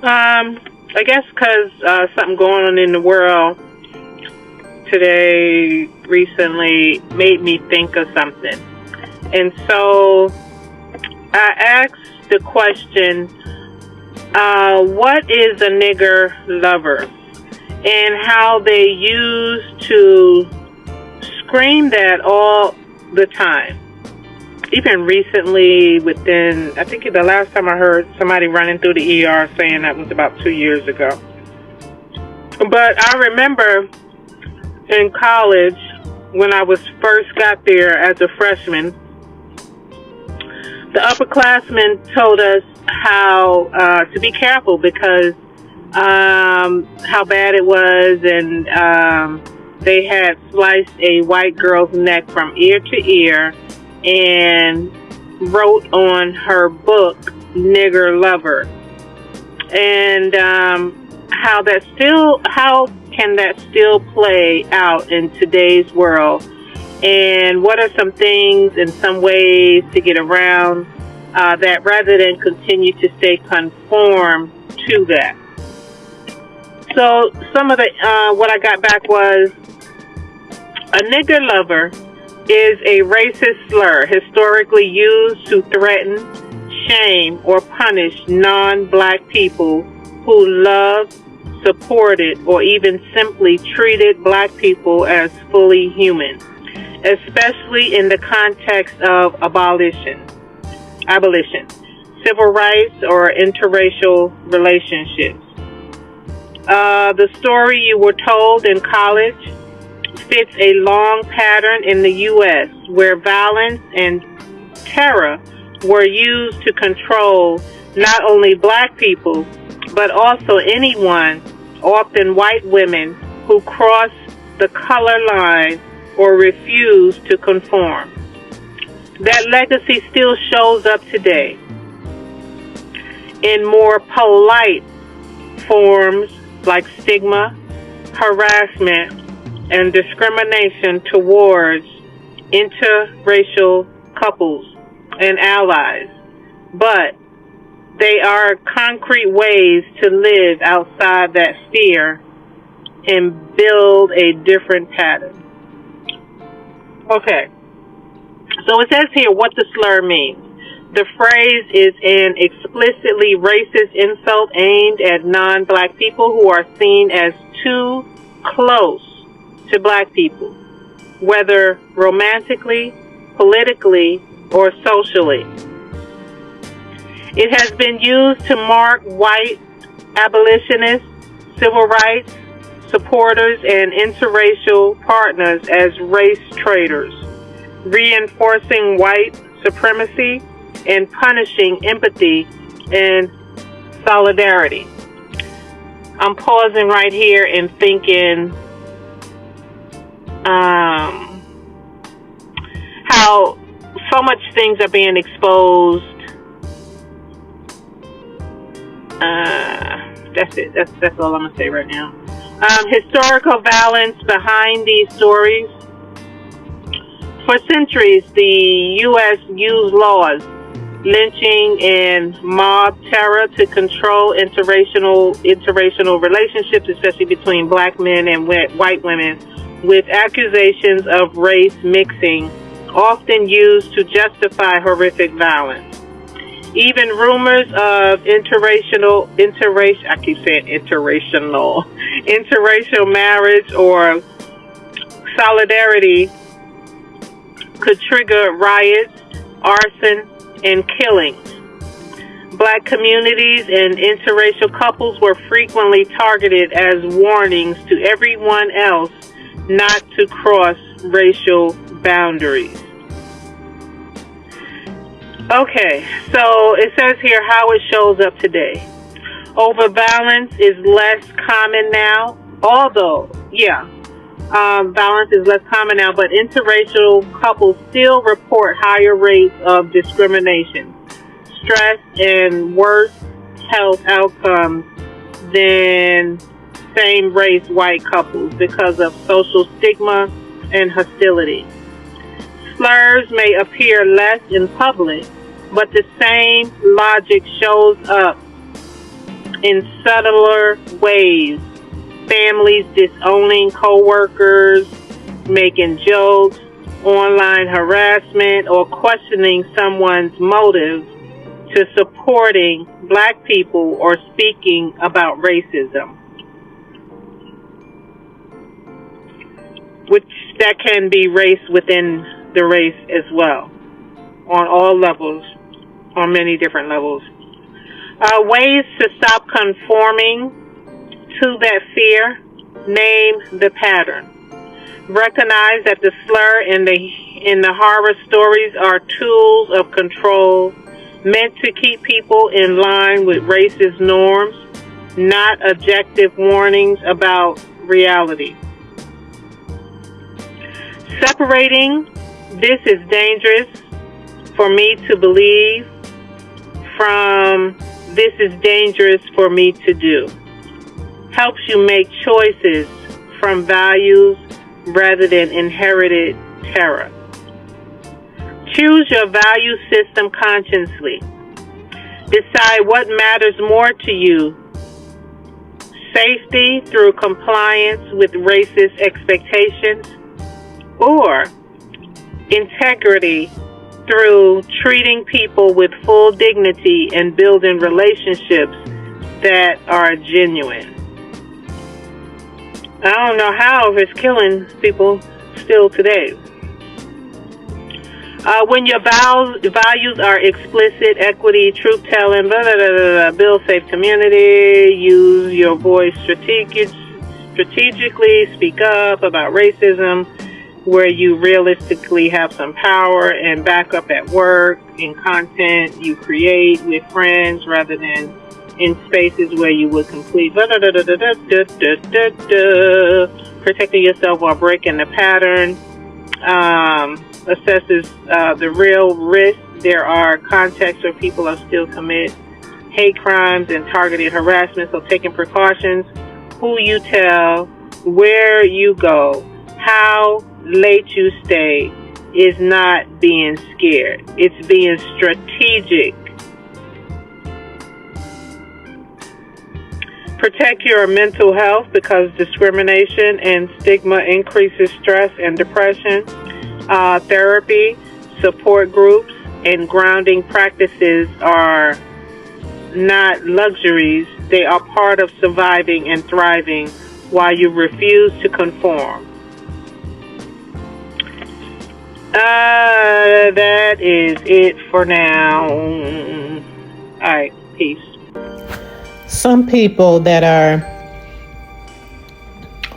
I guess because something going on in the world today recently made me think of something. And so I asked the question, what is a nigger lover? And how they used to scream that all the time. Even recently, I think the last time I heard somebody running through the ER saying that was about 2 years ago. But I remember in college, when I was first got there as a freshman, the upperclassmen told us how to be careful because how bad it was, and they had sliced a white girl's neck from ear to ear and wrote on her book, Nigger Lover. And how can that still play out in today's world? And what are some things and some ways to get around that rather than continue to stay conformed to that? So some of the what I got back was a nigger lover is a racist slur historically used to threaten, shame, or punish non-black people who loved, supported, or even simply treated black people as fully human, especially in the context of abolition, civil rights, or interracial relationships. The story you were told in college fits a long pattern in the U.S. where violence and terror were used to control not only black people, but also anyone, often white women, who cross the color line or refuse to conform. That legacy still shows up today in more polite forms like stigma, harassment, and discrimination towards interracial couples and allies. But they are concrete ways to live outside that sphere and build a different pattern. Okay, so it says here what the slur means. The phrase is an explicitly racist insult aimed at non-black people who are seen as too close to black people, whether romantically, politically, or socially. It has been used to mark white abolitionists, civil rights supporters, and interracial partners as race traitors, reinforcing white supremacy and punishing empathy and solidarity. I'm pausing right here and thinking how so much things are being exposed. That's it. That's all I'm gonna say right now. Historical violence behind these stories. For centuries, the U.S. used laws, lynching, and mob terror to control interracial relationships, especially between black men and white women, with accusations of race mixing, often used to justify horrific violence. Even rumors of interracial marriage or solidarity could trigger riots, arson, and killings. Black communities and interracial couples were frequently targeted as warnings to everyone else not to cross racial boundaries. Okay, so it says here how it shows up today. Over violence is less common now, although, violence is less common now, but interracial couples still report higher rates of discrimination, stress, and worse health outcomes than same-race white couples because of social stigma and hostility. Slurs may appear less in public, but the same logic shows up in subtler ways. Families disowning coworkers, making jokes, online harassment, or questioning someone's motives, to supporting Black people or speaking about racism, which that can be race within the race as well, on all levels, on many different levels. Ways to stop conforming to that fear: name the pattern. Recognize that the slur in the horror stories are tools of control meant to keep people in line with racist norms, not objective warnings about reality. Separating "this is dangerous for me to believe" from "this is dangerous for me to do" helps you make choices from values rather than inherited terror. Choose your value system consciously. Decide what matters more to you: safety through compliance with racist expectations, or integrity through treating people with full dignity and building relationships that are genuine. I don't know how it's killing people still today. When your values are explicit: equity, truth-telling, blah, blah, blah, blah, build safe community, use your voice strategically, speak up about racism where you realistically have some power, and back up at work, in content you create with friends rather than in spaces where you would complete protecting yourself while breaking the pattern. Assesses the real risk. There are contexts where people are still commit hate crimes and targeted harassment, so taking precautions: who you tell, where you go, how late you stay is not being scared. It's being strategic. Protect your mental health because discrimination and stigma increases stress and depression. Therapy, support groups, and grounding practices are not luxuries. They are part of surviving and thriving while you refuse to conform. That is it for now. Alright, peace. Some people that are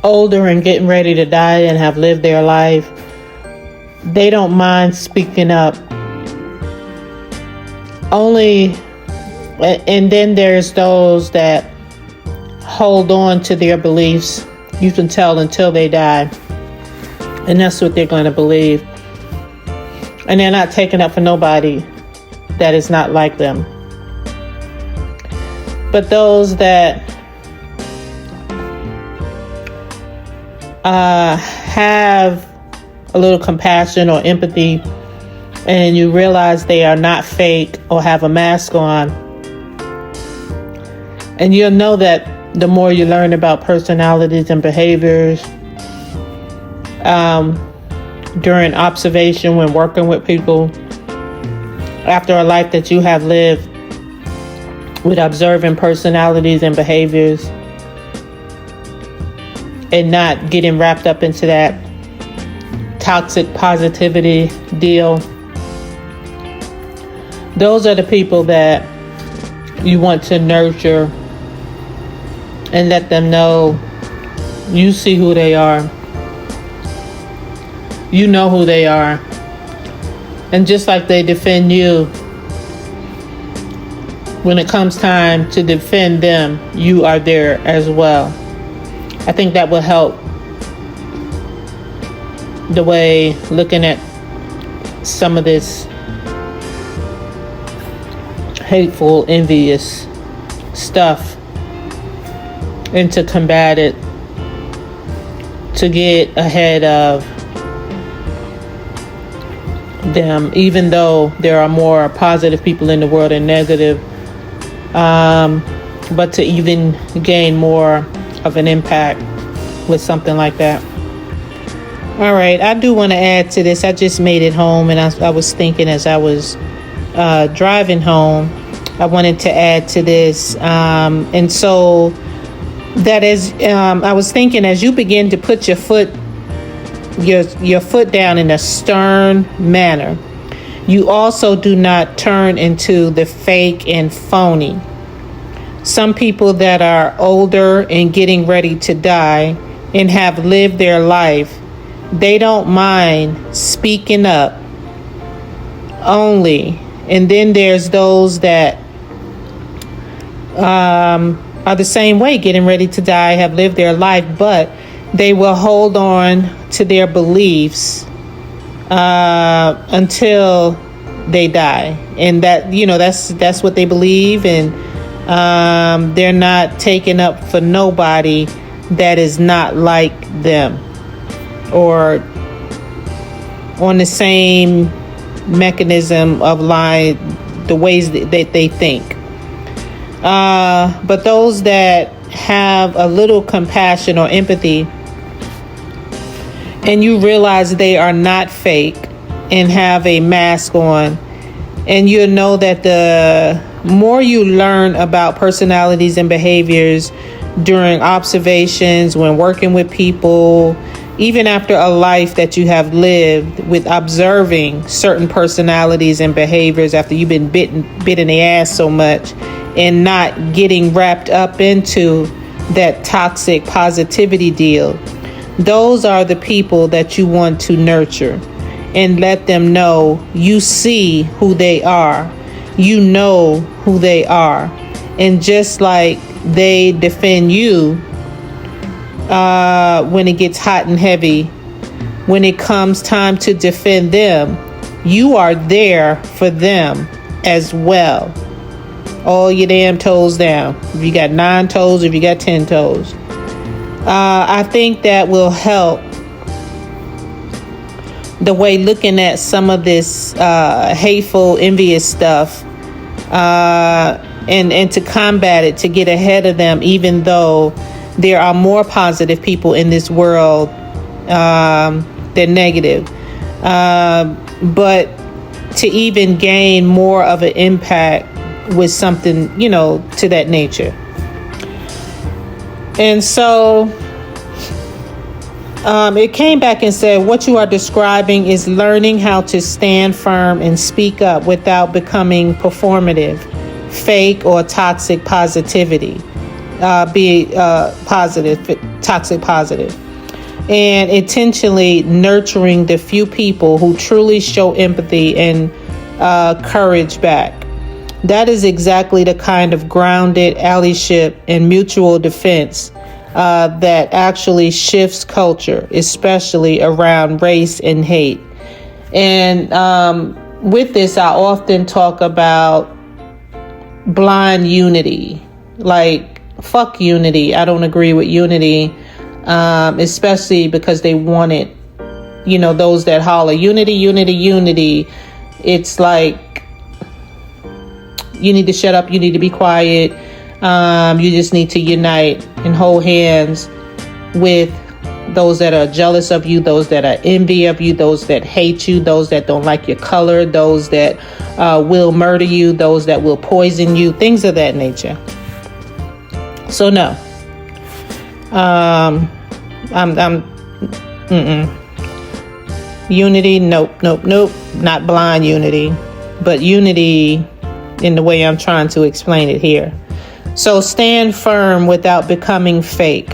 older and getting ready to die and have lived their life, they don't mind speaking up. And then there's those that hold on to their beliefs, you can tell, until they die. And that's what they're going to believe. And they're not taking up for nobody that is not like them. But those that have a little compassion or empathy, and you realize they are not fake or have a mask on, and you'll know that the more you learn about personalities and behaviors during observation, when working with people, after a life that you have lived with observing personalities and behaviors and not getting wrapped up into that toxic positivity deal. Those are the people that you want to nurture and let them know you see who they are. You know who they are. And just like they defend you, when it comes time to defend them, you are there as well. I think that will help the way looking at some of this hateful, envious stuff, and to combat it, to get ahead of them, even though there are more positive people in the world than negative. but to even gain more of an impact with something like that. All right, I do want to add to this. I just made it home, and I was thinking as I was driving home, I wanted to add to this. And so that is, I was thinking as you begin to put your foot down in a stern manner, you also do not turn into the fake and phony. Some people that are older and getting ready to die and have lived their life, they don't mind speaking up only. And then there's those that are the same way, getting ready to die, have lived their life, but they will hold on to their beliefs until they die. And that, that's what they believe. And they're not taking up for nobody that is not like them or on the same mechanism of line, the ways that they think. But those that have a little compassion or empathy, and you realize they are not fake and have a mask on, and you know that the more you learn about personalities and behaviors during observations, when working with people, even after a life that you have lived with observing certain personalities and behaviors after you've been bit in the ass so much and not getting wrapped up into that toxic positivity deal, those are the people that you want to nurture and let them know you see who they are. You know who they are. And just like they defend you when it gets hot and heavy, when it comes time to defend them, you are there for them as well. All your damn toes down. If you got 9 toes, if you got 10 toes. I think that will help the way looking at some of this hateful, envious stuff, and to combat it, to get ahead of them, even though there are more positive people in this world than negative. But to even gain more of an impact with something, to that nature. And so it came back and said, what you are describing is learning how to stand firm and speak up without becoming performative, fake, or toxic positivity. Toxic positive. And intentionally nurturing the few people who truly show empathy and courage back. That is exactly the kind of grounded allyship and mutual defense that actually shifts culture, especially around race and hate. And with this, I often talk about blind unity. Like, fuck unity. I don't agree with unity, especially because they want it. Those that holler, unity, unity, unity. It's like, you need to shut up. You need to be quiet. You just need to unite and hold hands with those that are jealous of you, those that are envy of you, those that hate you, those that don't like your color, those that will murder you, those that will poison you, things of that nature. So no, unity, nope, not blind unity, but unity in the way I'm trying to explain it here. So stand firm without becoming fake.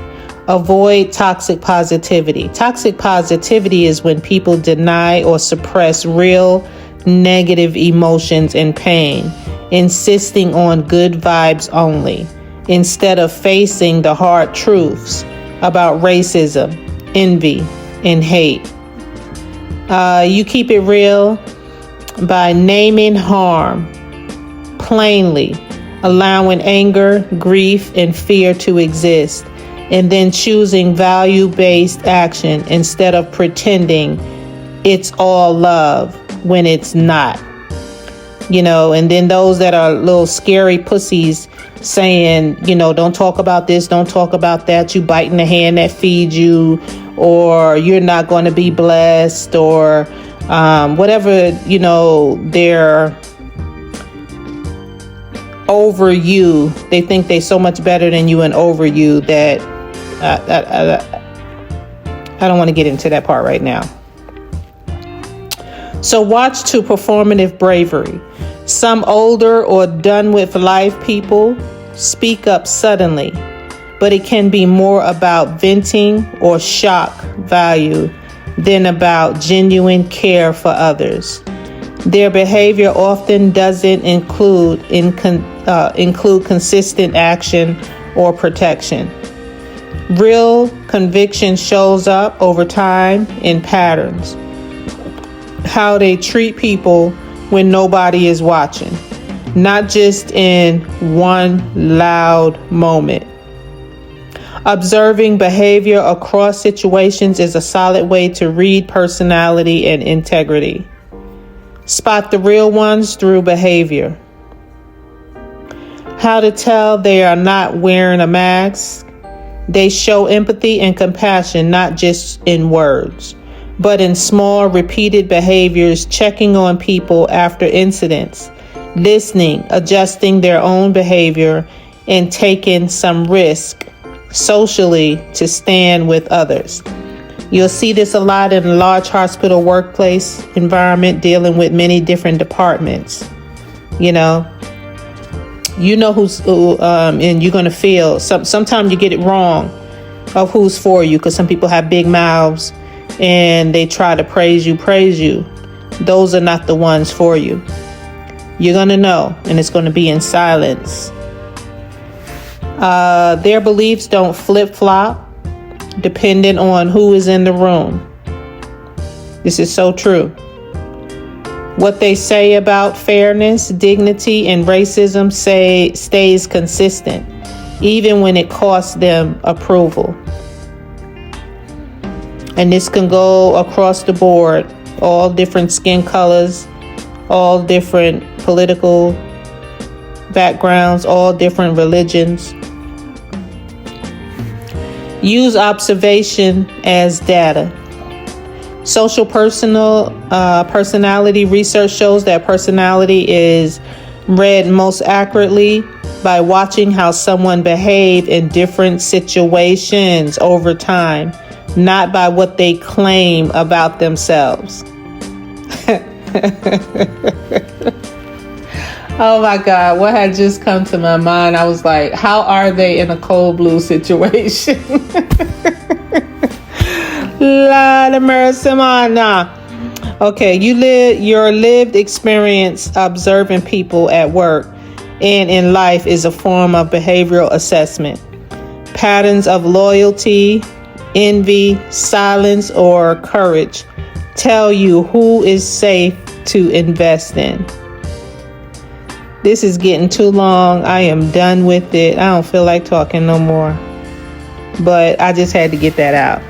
Avoid toxic positivity. Toxic positivity is when people deny or suppress real negative emotions and pain, insisting on good vibes only, instead of facing the hard truths about racism, envy, and hate. You keep it real by naming harm plainly, allowing anger, grief, and fear to exist, and then choosing value-based action instead of pretending it's all love when it's not. And then those that are little scary pussies saying, don't talk about this, don't talk about that, you biting the hand that feeds you, or you're not going to be blessed, or whatever, they're over you. They think they're so much better than you and over you that I don't want to get into that part right now. So watch to performative bravery. Some older or done with life people speak up suddenly, but it can be more about venting or shock value than about genuine care for others. Their behavior often doesn't include consistent action or protection. Real conviction shows up over time in patterns. How they treat people when nobody is watching, not just in one loud moment. Observing behavior across situations is a solid way to read personality and integrity. Spot the real ones through behavior. How to tell they are not wearing a mask. They show empathy and compassion, not just in words, but in small, repeated behaviors, checking on people after incidents, listening, adjusting their own behavior, and taking some risk socially to stand with others. You'll see this a lot in a large hospital workplace environment dealing with many different departments. You know who's and you're going to feel sometimes you get it wrong of who's for you, because some people have big mouths and they try to praise you. Those are not the ones for you. You're going to know, and it's going to be in silence. Their beliefs don't flip-flop depending on who is in the room. This is so true. What they say about fairness, dignity, and racism stays consistent, even when it costs them approval. And this can go across the board, all different skin colors, all different political backgrounds, all different religions. Use observation as data. Social personality research shows that personality is read most accurately by watching how someone behaves in different situations over time, not by what they claim about themselves. Oh my God, what had just come to my mind? I was like, how are they in a cold blue situation? Lord of mercy, man. Okay, your lived experience observing people at work and in life is a form of behavioral assessment. Patterns of loyalty, envy, silence, or courage tell you who is safe to invest in. This is getting too long. I am done with it. I don't feel like talking no more. But I just had to get that out.